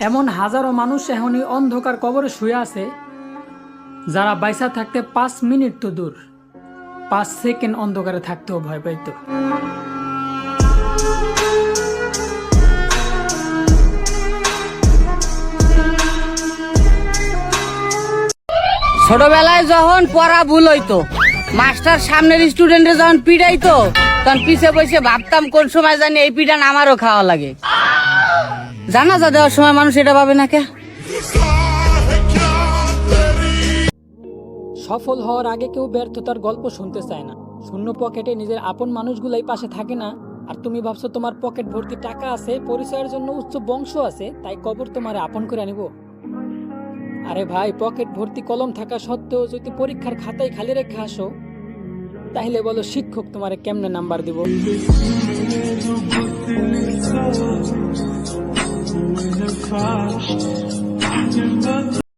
এমন হাজারো মানুষ এখনই অন্ধকার কবরে শুয়ে আছে, যারা বাইসা থাকতে 5 মিনিট তো দূর, 5 সেকেন্ড অন্ধকারে থাকতেও ভয় পাইতো। ছোটবেলায় যখন পড়া ভুল হইতো, মাস্টার সামনের স্টুডেন্টে যখন পিড়াইতো, তখন পিছে বসে ভাবতাম কোন সময় জানি এই পিড়ান আমারও খাওয়া লাগে। জানাজা দেওয়ার সময় মানুষ এটা ভাবে না কে? সফল হওয়ার আগে কেউ ব্যর্থতার গল্প শুনতে চায় না। শূন্য পকেটে নিজের আপন মানুষগুলাই পাশে থাকে না, আর তুমি ভাবছো তোমার পকেট ভর্তি টাকা আছে, পরিচয়ের জন্য উচ্চ বংশ আছে, তাই কবর তোমারে আপন করে আনিব। আরে ভাই, পকেট ভর্তি কলম থাকা সত্ত্বেও যদি পরীক্ষার খাতায় খালি রেখে আসো, তাহলে বলো শিক্ষক তোমারে কেমনে নাম্বার দিব?